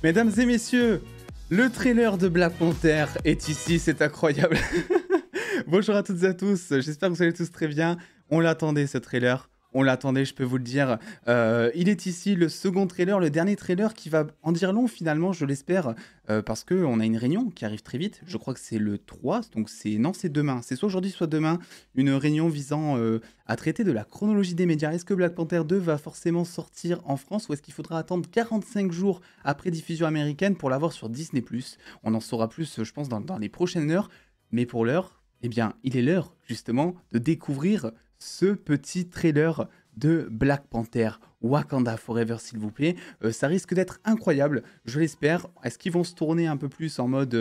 Mesdames et messieurs, le trailer de Black Panther est ici, c'est incroyable. Bonjour à toutes et à tous, j'espère que vous allez tous très bien. On l'attendait ce trailer, on l'attendait, je peux vous le dire. Il est ici, le second trailer, le dernier trailer qui va en dire long finalement, je l'espère, parce qu'on a une réunion qui arrive très vite. Je crois que c'est le 3, donc c'est demain. C'est soit aujourd'hui, soit demain, une réunion visant à traiter de la chronologie des médias. Est-ce que Black Panther 2 va forcément sortir en France ou est-ce qu'il faudra attendre 45 jours après diffusion américaine pour l'avoir sur Disney+. On en saura plus, je pense, dans les prochaines heures. Mais pour l'heure, eh bien, il est l'heure, justement, de découvrir ce petit trailer de Black Panther, Wakanda Forever, s'il vous plaît. Ça risque d'être incroyable, je l'espère. Est-ce qu'ils vont se tourner un peu plus en mode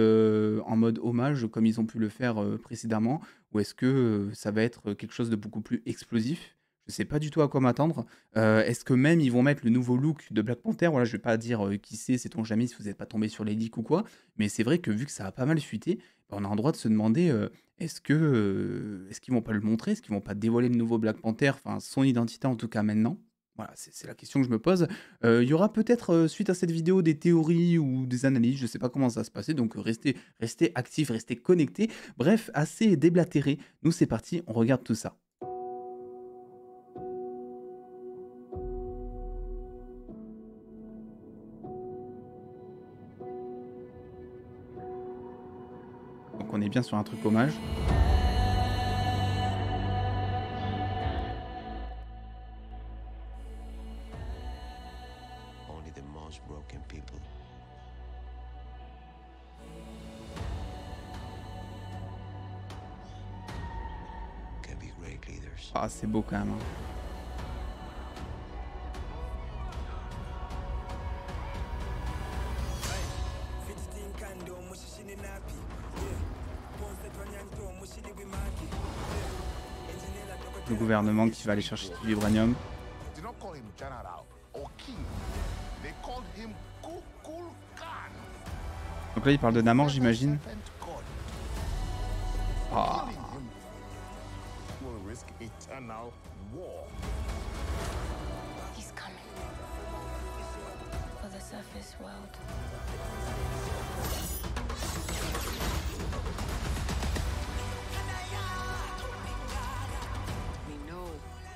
hommage, comme ils ont pu le faire précédemment, ou est-ce que ça va être quelque chose de beaucoup plus explosif? Je sais pas du tout à quoi m'attendre. Est-ce que même ils vont mettre le nouveau look de Black Panther? Voilà, je vais pas dire qui c'est, sait-on jamais si vous n'êtes pas tombé sur les leaks ou quoi. Mais c'est vrai que vu que ça a pas mal fuité, bah, on a un droit de se demander est-ce qu'ils vont pas le montrer? Est-ce qu'ils vont pas dévoiler le nouveau Black Panther? Enfin, son identité en tout cas maintenant. Voilà, c'est la question que je me pose. Il y aura peut-être suite à cette vidéo des théories ou des analyses, je sais pas comment ça va se passer, donc restez actifs, restez connectés. Bref, assez déblatéré. Nous c'est parti, on regarde tout ça. Donc on est bien sur un truc hommage. Only the most broken people can be great leaders. Ah, c'est beau quand même, hein. Le gouvernement qui va aller chercher du vibranium. They don't call him general or king. They called him Kukulkan. Donc là, il parle de Namor, j'imagine. Ah. Killing him will risk eternal war. He's coming for the surface world. We know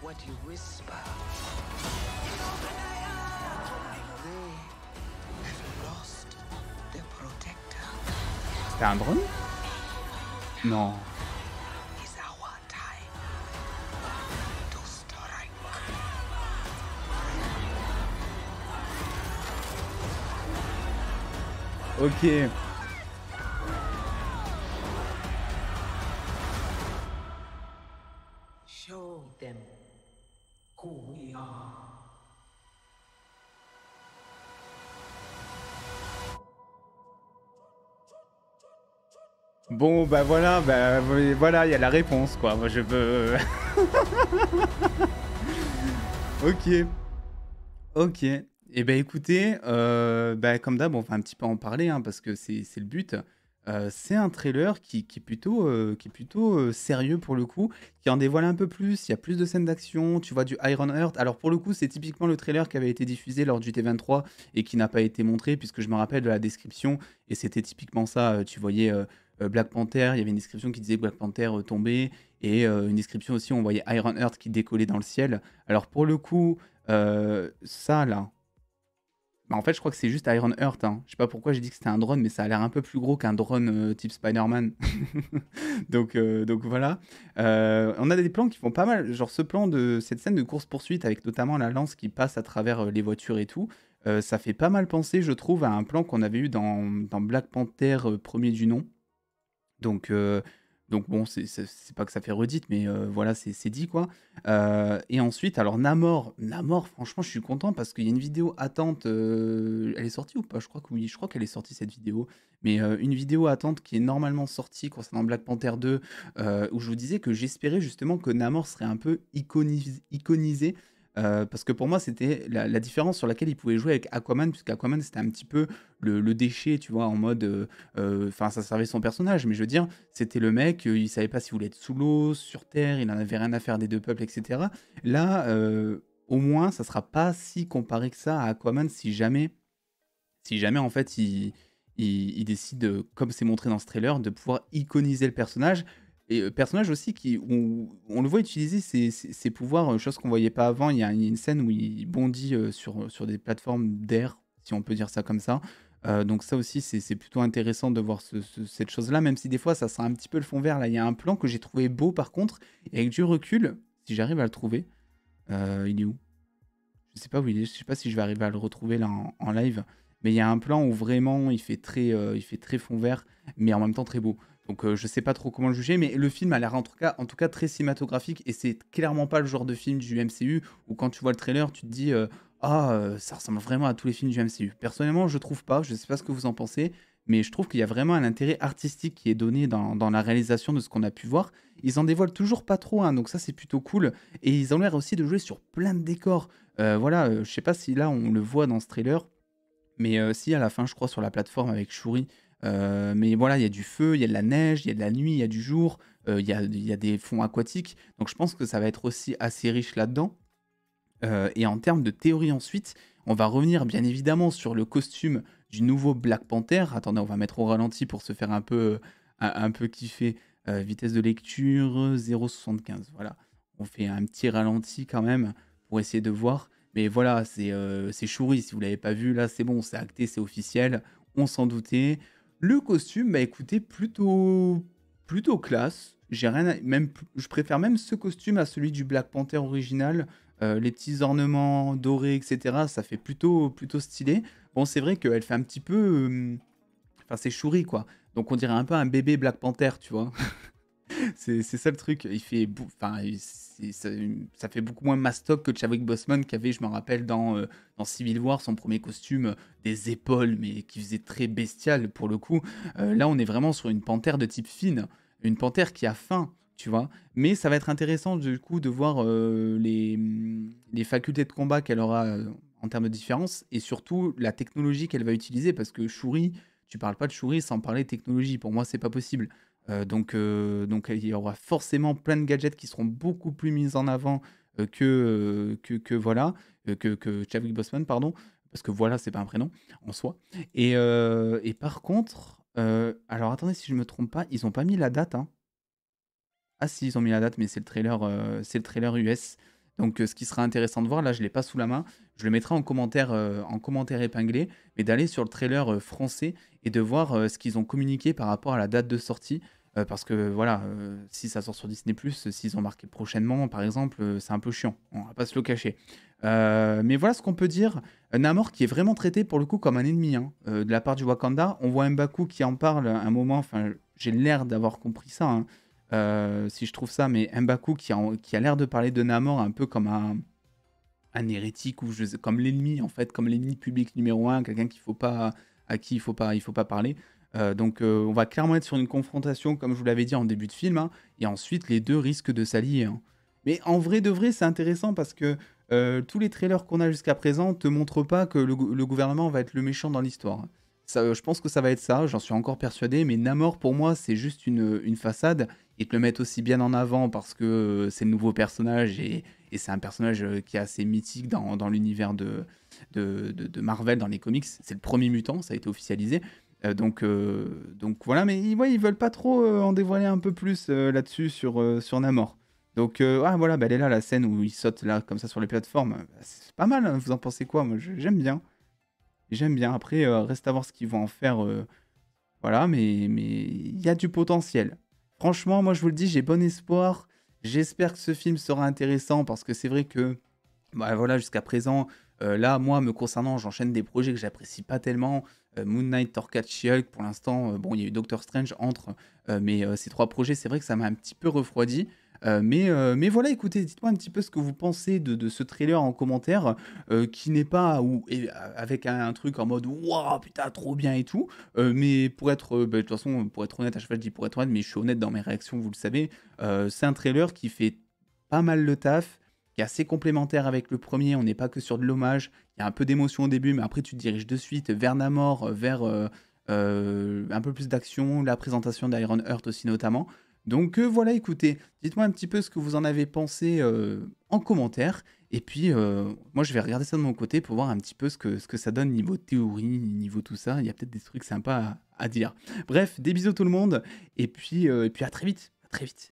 what you whisper. They have lost their protector. C'était un drone? Non. It's our time to strike. Ok. Show them who we are. Bon, bah voilà, il y a la réponse, quoi. Moi, je veux... Ok. Ok. Eh ben écoutez, comme d'hab, on va un petit peu en parler, hein, parce que c'est le but. C'est un trailer qui est plutôt sérieux pour le coup, qui en dévoile un peu plus. Il y a plus de scènes d'action, tu vois du Iron Heart. Alors pour le coup, c'est typiquement le trailer qui avait été diffusé lors du T23 et qui n'a pas été montré, puisque je me rappelle de la description, et c'était typiquement ça. Tu voyais Black Panther, il y avait une description qui disait Black Panther tombé, et une description aussi, on voyait Iron Heart qui décollait dans le ciel. Alors pour le coup, ça là. Bah, en fait, je crois que c'est juste Iron Heart, hein. Je sais pas pourquoi j'ai dit que c'était un drone, mais ça a l'air un peu plus gros qu'un drone type Spider-Man. Donc voilà. On a des plans qui font pas mal. Genre ce plan de cette scène de course-poursuite avec notamment la lance qui passe à travers les voitures et tout. Ça fait pas mal penser, je trouve, à un plan qu'on avait eu dans Black Panther premier du nom. Donc bon, c'est pas que ça fait redite, mais voilà, c'est dit quoi. Et ensuite, alors Namor, franchement, je suis content parce qu'il y a une vidéo attente. Elle est sortie ou pas? Je crois que oui, je crois qu'elle est sortie cette vidéo. Mais une vidéo attente qui est normalement sortie concernant Black Panther 2, où je vous disais que j'espérais justement que Namor serait un peu iconisé. Parce que pour moi, c'était la différence sur laquelle il pouvait jouer avec Aquaman, puisque Aquaman c'était un petit peu le déchet, tu vois, en mode. Enfin, ça servait son personnage, mais je veux dire, c'était le mec, il savait pas s'il voulait être sous l'eau, sur terre, il en avait rien à faire des deux peuples, etc. Là, au moins, ça sera pas si comparé que ça à Aquaman si jamais si jamais en fait il décide, comme c'est montré dans ce trailer, de pouvoir iconiser le personnage. Et personnage aussi qui, où on le voit utiliser ses pouvoirs, chose qu'on voyait pas avant. Il y a une scène où il bondit sur des plateformes d'air, si on peut dire ça comme ça. Donc ça aussi, c'est plutôt intéressant de voir cette chose-là, même si des fois ça sera un petit peu le fond vert. Là, il y a un plan que j'ai trouvé beau par contre, et avec du recul, si j'arrive à le trouver, il est où? Je sais pas où il est, je sais pas si je vais arriver à le retrouver là en live, mais il y a un plan où vraiment il fait très fond vert, mais en même temps très beau. Donc je sais pas trop comment le juger, mais le film a l'air en tout cas très cinématographique, et c'est clairement pas le genre de film du MCU où quand tu vois le trailer, tu te dis ah, ça ressemble vraiment à tous les films du MCU. Personnellement, je trouve pas, je sais pas ce que vous en pensez, mais je trouve qu'il y a vraiment un intérêt artistique qui est donné dans la réalisation de ce qu'on a pu voir. Ils en dévoilent toujours pas trop, hein, donc ça c'est plutôt cool. Et ils ont l'air aussi de jouer sur plein de décors. Voilà, je sais pas si là on le voit dans ce trailer, mais si à la fin, je crois, sur la plateforme avec Shuri. Mais voilà, il y a du feu, il y a de la neige, il y a de la nuit, il y a du jour, il y a des fonds aquatiques. Donc je pense que ça va être aussi assez riche là-dedans. Et en termes de théorie ensuite, on va revenir bien évidemment sur le costume du nouveau Black Panther. Attendez, on va mettre au ralenti pour se faire un peu kiffer. Vitesse de lecture 0,75. Voilà. On fait un petit ralenti quand même pour essayer de voir. Mais voilà, c'est Shuri. Si vous l'avez pas vu, là, c'est bon, c'est acté, c'est officiel. On s'en doutait. Le costume, bah écoutez, plutôt classe. J'ai rien je préfère même ce costume à celui du Black Panther original. Les petits ornements dorés, etc. Ça fait plutôt stylé. Bon, c'est vrai qu'elle fait un petit peu. Enfin, c'est Shuri, quoi. Donc, on dirait un peu un bébé Black Panther, tu vois. C'est ça le truc. Enfin, ça fait beaucoup moins mastoc que Chadwick Boseman qui avait, je me rappelle, dans Civil War, son premier costume, des épaules, mais qui faisait très bestial pour le coup. Là, on est vraiment sur une panthère de type fine, une panthère qui a faim, tu vois. Mais ça va être intéressant du coup de voir les facultés de combat qu'elle aura en termes de différence, et surtout la technologie qu'elle va utiliser, parce que Shuri, tu parles pas de Shuri sans parler de technologie. Pour moi, c'est pas possible. Donc il y aura forcément plein de gadgets qui seront beaucoup plus mis en avant que voilà, que Chadwick Boseman, pardon, parce que voilà, c'est pas un prénom en soi. Et par contre, alors attendez, si je me trompe pas, ils ont pas mis la date, hein. Ah si, ils ont mis la date, mais c'est le trailer US. Donc ce qui sera intéressant de voir, là je l'ai pas sous la main, je le mettrai en commentaire épinglé, mais d'aller sur le trailer français et de voir ce qu'ils ont communiqué par rapport à la date de sortie. Parce que voilà, si ça sort sur Disney+, s'ils ont marqué prochainement, par exemple, c'est un peu chiant, on va pas se le cacher. Mais voilà ce qu'on peut dire. Namor qui est vraiment traité pour le coup comme un ennemi, hein, de la part du Wakanda. On voit M'Baku qui en parle un moment, enfin j'ai l'air d'avoir compris ça, hein, si je trouve ça, mais M'Baku qui a l'air de parler de Namor un peu comme un hérétique, ou comme l'ennemi en fait, comme l'ennemi public numéro un, quelqu'un à qui il faut pas parler. Donc on va clairement être sur une confrontation, comme je vous l'avais dit en début de film, hein, et ensuite les deux risquent de s'allier, hein. Mais en vrai de vrai, c'est intéressant parce que tous les trailers qu'on a jusqu'à présent te montrent pas que le gouvernement va être le méchant dans l'histoire. Ça, je pense que ça va être ça, j'en suis encore persuadé, mais Namor pour moi c'est juste une façade. Ils te le mettent aussi bien en avant parce que c'est le nouveau personnage, et c'est un personnage qui est assez mythique dans l'univers de Marvel, dans les comics. C'est le premier mutant, ça a été officialisé. Donc voilà, mais ouais, ils veulent pas trop en dévoiler un peu plus là-dessus sur Namor. Donc ah, voilà, bah, elle est là, la scène où il saute là comme ça sur les plateformes. C'est pas mal, hein, vous en pensez quoi? Moi j'aime bien. J'aime bien. Après, reste à voir ce qu'ils vont en faire. Voilà, mais il y a du potentiel. Franchement, moi je vous le dis, j'ai bon espoir. J'espère que ce film sera intéressant parce que c'est vrai que bah, voilà, jusqu'à présent, là, moi, me concernant, j'enchaîne des projets que j'apprécie pas tellement. Moon Knight, Thor 4, She-Hulk, pour l'instant, bon, il y a eu Doctor Strange entre, mais ces trois projets, c'est vrai que ça m'a un petit peu refroidi. Mais voilà, écoutez, dites-moi un petit peu ce que vous pensez de ce trailer en commentaire, qui n'est pas avec un truc en mode waouh, putain, trop bien et tout. Mais pour être, bah, de toute façon, pour être honnête, à chaque fois je dis pour être honnête, mais je suis honnête dans mes réactions, vous le savez. C'est un trailer qui fait pas mal le taf, qui est assez complémentaire avec le premier. On n'est pas que sur de l'hommage. Il y a un peu d'émotion au début, mais après tu te diriges de suite vers Namor, vers un peu plus d'action, la présentation d'Iron Heart aussi notamment. Donc voilà, écoutez, dites-moi un petit peu ce que vous en avez pensé en commentaire. Et puis, moi, je vais regarder ça de mon côté pour voir un petit peu ce que ça donne niveau théorie, niveau tout ça. Il y a peut-être des trucs sympas à dire. Bref, des bisous tout le monde, et puis à très vite. À très vite.